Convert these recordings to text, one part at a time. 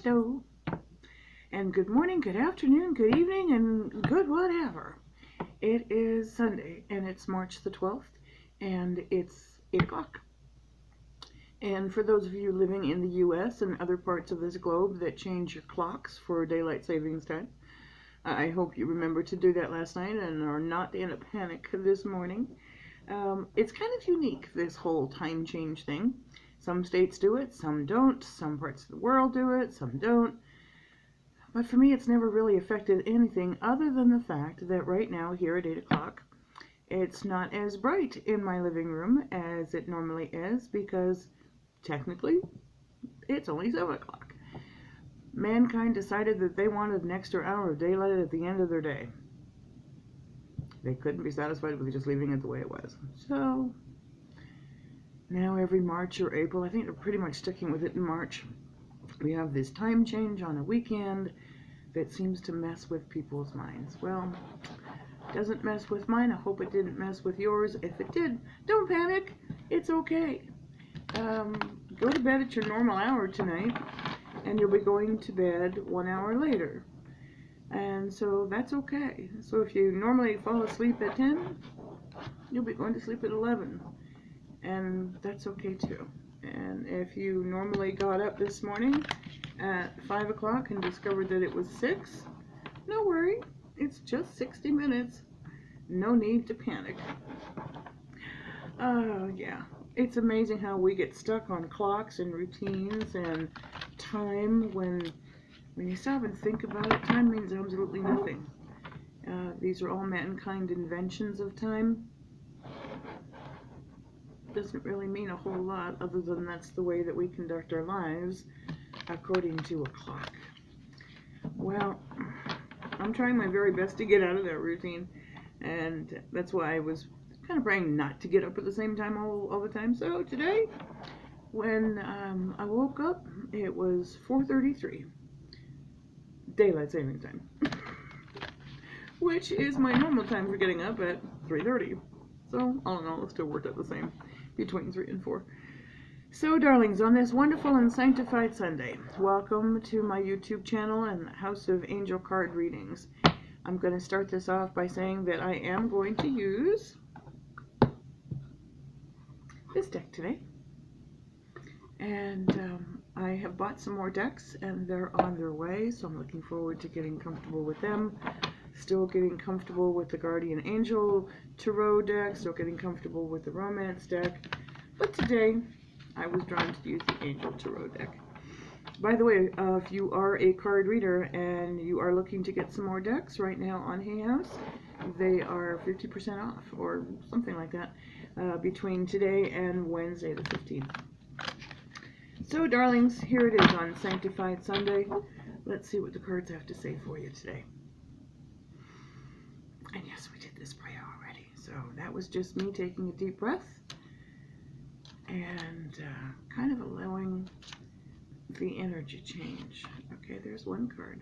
Hello, and good morning, good afternoon, good evening, and good whatever. It is Sunday, and it's March the 12th, and it's 8 o'clock. And for those of you living in the U.S. and other parts of this globe that change your clocks for daylight savings time, I hope you remember to do that last night and are not in a panic this morning. It's kind of unique, this whole time change thing. Some states do it, some don't. Some parts of the world do it, some don't. But for me, it's never really affected anything other than the fact that right now, here at 8 o'clock, it's not as bright in my living room as it normally is because technically it's only 7 o'clock. Mankind decided that they wanted an extra hour of daylight at the end of their day. They couldn't be satisfied with just leaving it the way it was. So now every March or April, I think they're pretty much sticking with it in March, we have this time change on a weekend that seems to mess with people's minds. Well, it doesn't mess with mine. I hope it didn't mess with yours. If it did, don't panic. It's okay. Go to bed at your normal hour tonight, and you'll be going to bed 1 hour later. And so that's okay. So if you normally fall asleep at 10, you'll be going to sleep at 11. And that's okay too. And if you normally got up this morning at 5 o'clock and discovered that it was 6, no worry, it's just 60 minutes. No need to panic. Yeah, it's amazing how we get stuck on clocks and routines and time when you stop and think about it, time means absolutely nothing. These are all mankind inventions of time. Doesn't really mean a whole lot other than that's the way that we conduct our lives according to a clock. Well, I'm trying my very best to get out of that routine, and that's why I was kind of praying not to get up at the same time all the time. So today, when I woke up, it was 4:33 daylight saving time, which is my normal time for getting up at 3:30. So all in all, it still worked out the same between 3 and 4. So, darlings, on this wonderful and sanctified Sunday, welcome to my YouTube channel and House of Angel Card Readings. I'm going to start this off by saying that I am going to use this deck today. And I have bought some more decks, and they're on their way, so I'm looking forward to getting comfortable with them. Still getting comfortable with the Guardian Angel Tarot deck, still getting comfortable with the Romance deck, but today I was drawn to use the Angel Tarot deck. By the way, if you are a card reader and you are looking to get some more decks right now on Hay House, they are 50% off, or something like that, between today and Wednesday the 15th. So, darlings, here it is on Sanctified Sunday. Let's see what the cards have to say for you today. And yes, we did this prayer already. So that was just me taking a deep breath and kind of allowing the energy change. Okay, there's one card.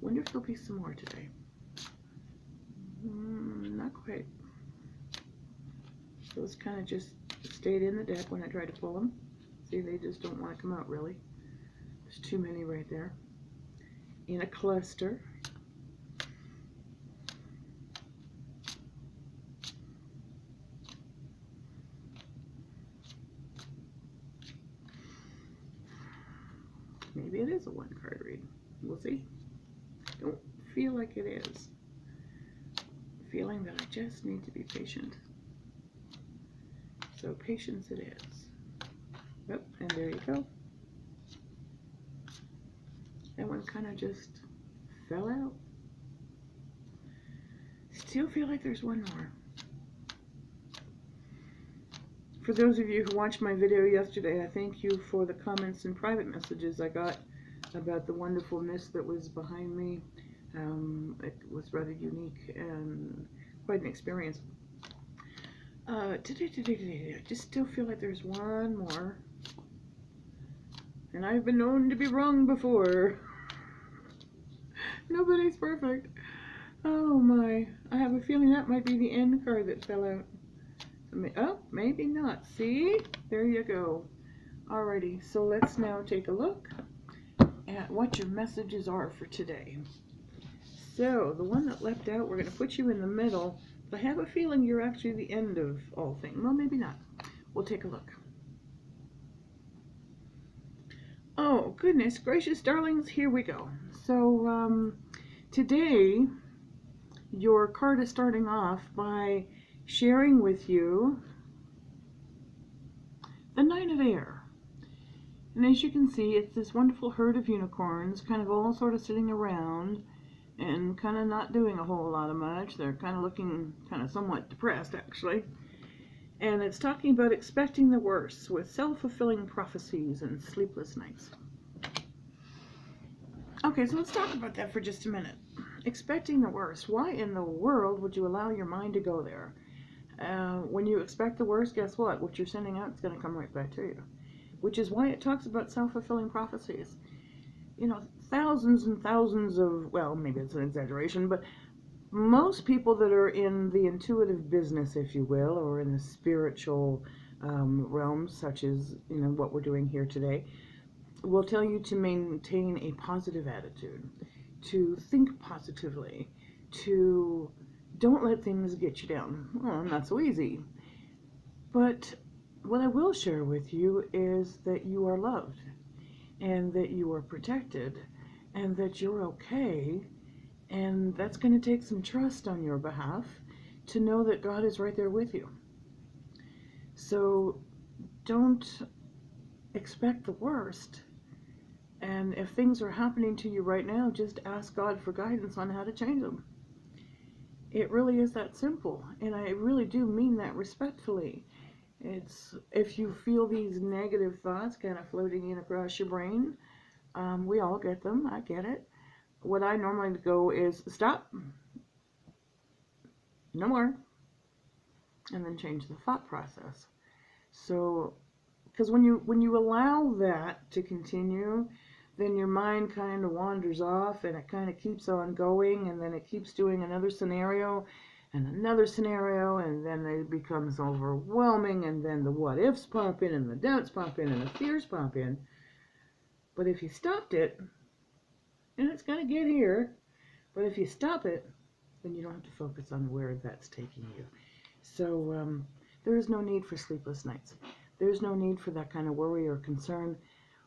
Wonder if there'll be some more today. Not quite. Those kind of just stayed in the deck when I tried to pull them. See, they just don't want to come out, really. There's too many right there. In a cluster. Maybe it is a one card read. We'll see. Don't feel like it is. Feeling that I just need to be patient. So patience it is. Yep, and there you go. That one kind of just fell out. Still feel like there's one more. For those of you who watched my video yesterday, I thank you for the comments and private messages I got about the wonderful mist that was behind me. It was rather unique and quite an experience. Today, I just still feel like there's one more. And I've been known to be wrong before. Nobody's perfect. Oh my. I have a feeling that might be the end card that fell out. Oh, maybe not. See? There you go. Alrighty, so let's now take a look at what your messages are for today. So, the one that leapt out, we're going to put you in the middle. But I have a feeling you're actually the end of all things. Well, maybe not. We'll take a look. Oh, goodness gracious, darlings, here we go. So, today, your card is starting off by sharing with you the Nine of Air. And as you can see, it's this wonderful herd of unicorns, kind of all sort of sitting around and kind of not doing a whole lot of much. They're kind of looking kind of somewhat depressed, actually. And it's talking about expecting the worst with self-fulfilling prophecies and sleepless nights. Okay, so let's talk about that for just a minute. Expecting the worst. Why in the world would you allow your mind to go there? When you expect the worst, guess what? What you're sending out is going to come right back to you. Which is why it talks about self-fulfilling prophecies. You know, thousands and thousands of, well, maybe it's an exaggeration, but most people that are in the intuitive business, if you will, or in the spiritual realms, such as, you know, what we're doing here today, will tell you to maintain a positive attitude, to think positively, to don't let things get you down. Well, not so easy. But what I will share with you is that you are loved, and that you are protected, and that you're okay. And that's going to take some trust on your behalf to know that God is right there with you. So don't expect the worst. And if things are happening to you right now, just ask God for guidance on how to change them. It really is that simple. And I really do mean that respectfully. It's, if you feel these negative thoughts kind of floating in across your brain, we all get them. I get it. What I normally go is stop, no more, and then change the thought process. So, because when you allow that to continue, then your mind kind of wanders off, and it kind of keeps on going, and then it keeps doing another scenario, and then it becomes overwhelming, and then the what ifs pop in, and the doubts pop in, and the fears pop in. But if you stopped it, and it's going to get here, but if you stop it, then you don't have to focus on where that's taking you. So there is no need for sleepless nights. There's no need for that kind of worry or concern.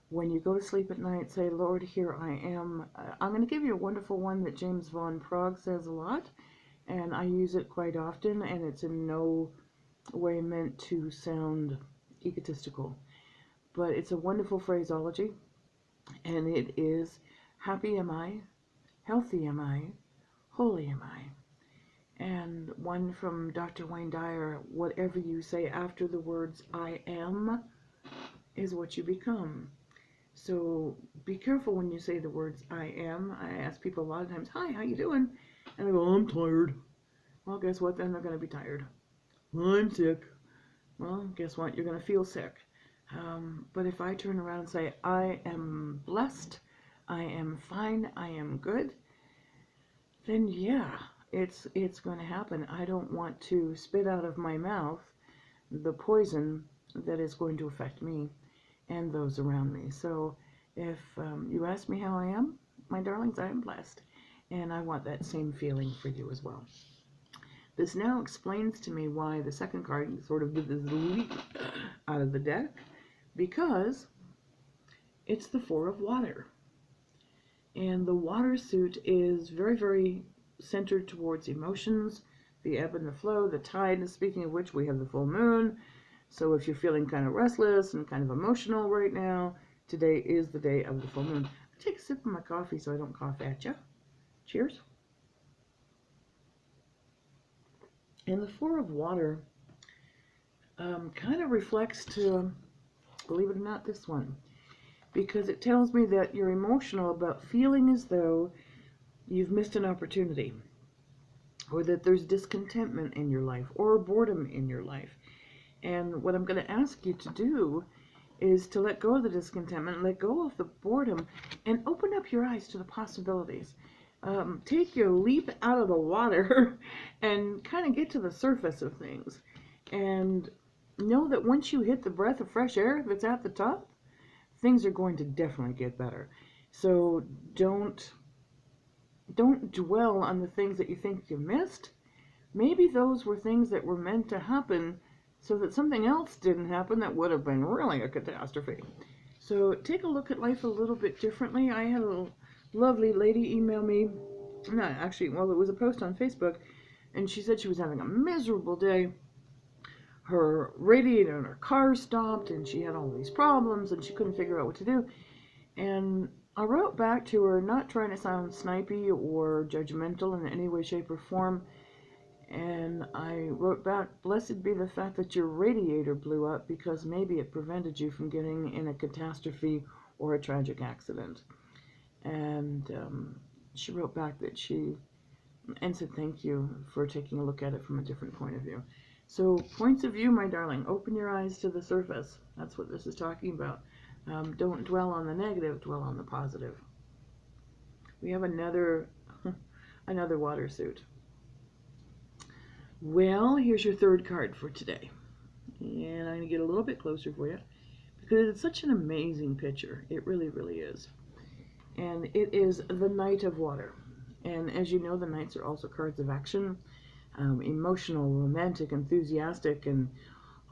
When you go to sleep at night, say, Lord, here I am. I'm going to give you a wonderful one that James Von Praagh says a lot, and I use it quite often, and it's in no way meant to sound egotistical. But it's a wonderful phraseology, and it is, happy am I, healthy am I, holy am I. And one from Dr. Wayne Dyer, whatever you say after the words I am is what you become. So be careful when you say the words I am. I ask people a lot of times, hi, how you doing? And they go, I'm tired. Well, guess what? Then they're going to be tired. I'm sick. Well, guess what? You're going to feel sick. But if I turn around and say, I am blessed, I am fine, I am good, then yeah, it's going to happen. I don't want to spit out of my mouth the poison that is going to affect me and those around me. So if you ask me how I am, my darlings, I am blessed. And I want that same feeling for you as well. This now explains to me why the second card sort of did this leap out of the deck, because it's the Four of Water. And the water suit is very, very centered towards emotions, the ebb and the flow, the tide, and speaking of which, we have the full moon. So if you're feeling kind of restless and kind of emotional right now, today is the day of the full moon. I'll take a sip of my coffee so I don't cough at you. Cheers. And the Four of Water kind of reflects to, believe it or not, this one. Because it tells me that you're emotional about feeling as though you've missed an opportunity, or that there's discontentment in your life, or boredom in your life. And what I'm going to ask you to do is to let go of the discontentment, let go of the boredom, and open up your eyes to the possibilities. Take your leap out of the water and kind of get to the surface of things. And know that once you hit the breath of fresh air that's at the top, things are going to definitely get better. So don't dwell on the things that you think you missed. Maybe those were things that were meant to happen so that something else didn't happen that would have been really a catastrophe. So take a look at life a little bit differently. I had a lovely lady email me, not actually, well, it was a post on Facebook, and she said she was having a miserable day. Her radiator in her car stopped, and she had all these problems, and she couldn't figure out what to do. And I wrote back to her, not trying to sound snipey or judgmental in any way, shape, or form. And I wrote back, blessed be the fact that your radiator blew up, because maybe it prevented you from getting in a catastrophe or a tragic accident. And she wrote back that and said thank you for taking a look at it from a different point of view. So points of view, my darling, open your eyes to the surface. That's what this is talking about. Don't dwell on the negative, dwell on the positive. We have another water suit. Well, here's your third card for today. And I'm going to get a little bit closer for you because it's such an amazing picture. It really, really is. And it is the Knight of Water. And as you know, the Knights are also cards of action, emotional, romantic, enthusiastic, and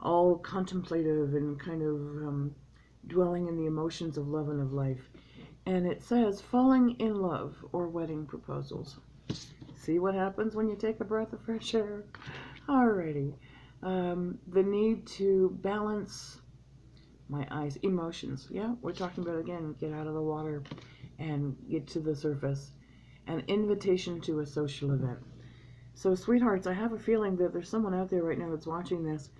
all contemplative and kind of dwelling in the emotions of love and of life. And it says, falling in love or wedding proposals. See what happens when you take a breath of fresh air? Alrighty. The need to balance my eyes, emotions. Yeah, we're talking about, again, get out of the water and get to the surface. An invitation to a social event. So, sweethearts, I have a feeling that there's someone out there right now that's watching this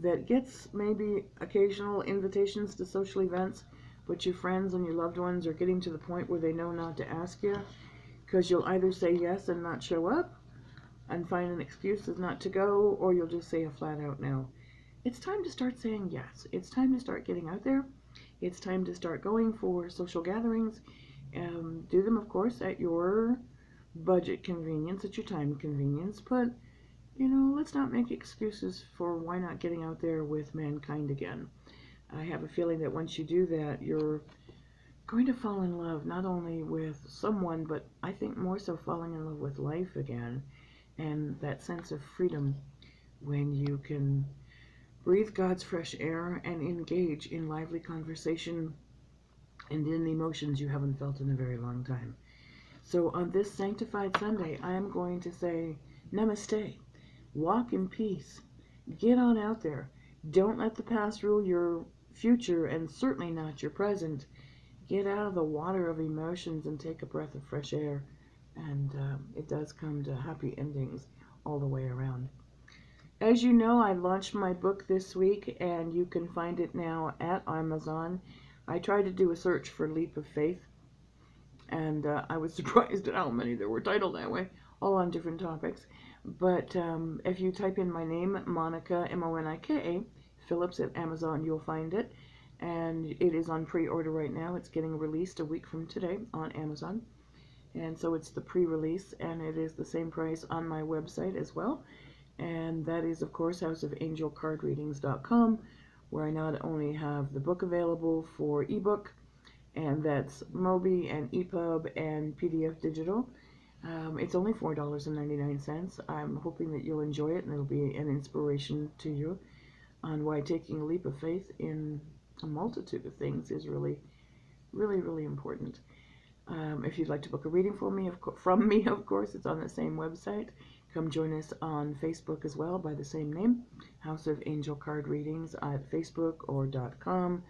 that gets maybe occasional invitations to social events, but your friends and your loved ones are getting to the point where they know not to ask you, because you'll either say yes and not show up and find an excuse as not to go, or you'll just say a flat out no. It's time to start saying yes. It's time to start getting out there. It's time to start going for social gatherings. Do them, of course, at your budget convenience, at your time convenience, but let's not make excuses for why not getting out there with mankind again. I have a feeling that once you do that, you're going to fall in love not only with someone, but I think more so falling in love with life again, and that sense of freedom when you can breathe God's fresh air and engage in lively conversation and in emotions you haven't felt in a very long time. So on this Sanctified Sunday, I am going to say namaste. Walk in peace. Get on out there. Don't let the past rule your future, and certainly not your present. Get out of the water of emotions and take a breath of fresh air. And it does come to happy endings all the way around. As you know, I launched my book this week, and you can find it now at Amazon. I tried to do a search for Leap of Faith, and I was surprised at how many there were titled that way, all on different topics. But if you type in my name, Monika, M-O-N-I-K-A, Phillips at Amazon, you'll find it. And it is on pre-order right now. It's getting released a week from today on Amazon. And so it's the pre-release, and it is the same price on my website as well. And that is, of course, houseofangelcardreadings.com, where I not only have the book available for ebook, and that's Mobi and EPUB and PDF digital. It's only $4.99. I'm hoping that you'll enjoy it, and it'll be an inspiration to you on why taking a leap of faith in a multitude of things is really, really, really important. If you'd like to book a reading from me, of course, it's on the same website. Come join us on Facebook as well by the same name, House of Angel Card Readings at Facebook or .com.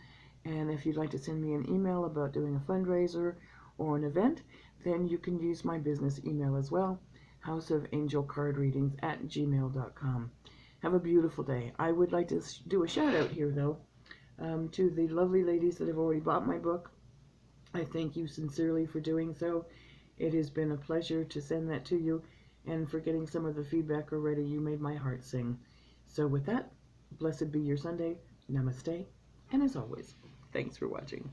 And if you'd like to send me an email about doing a fundraiser or an event, then you can use my business email as well, houseofangelcardreadings@gmail.com. Have a beautiful day. I would like to do a shout out here, though, to the lovely ladies that have already bought my book. I thank you sincerely for doing so. It has been a pleasure to send that to you, and for getting some of the feedback already. You made my heart sing. So with that, blessed be your Sunday. Namaste. And as always, thanks for watching.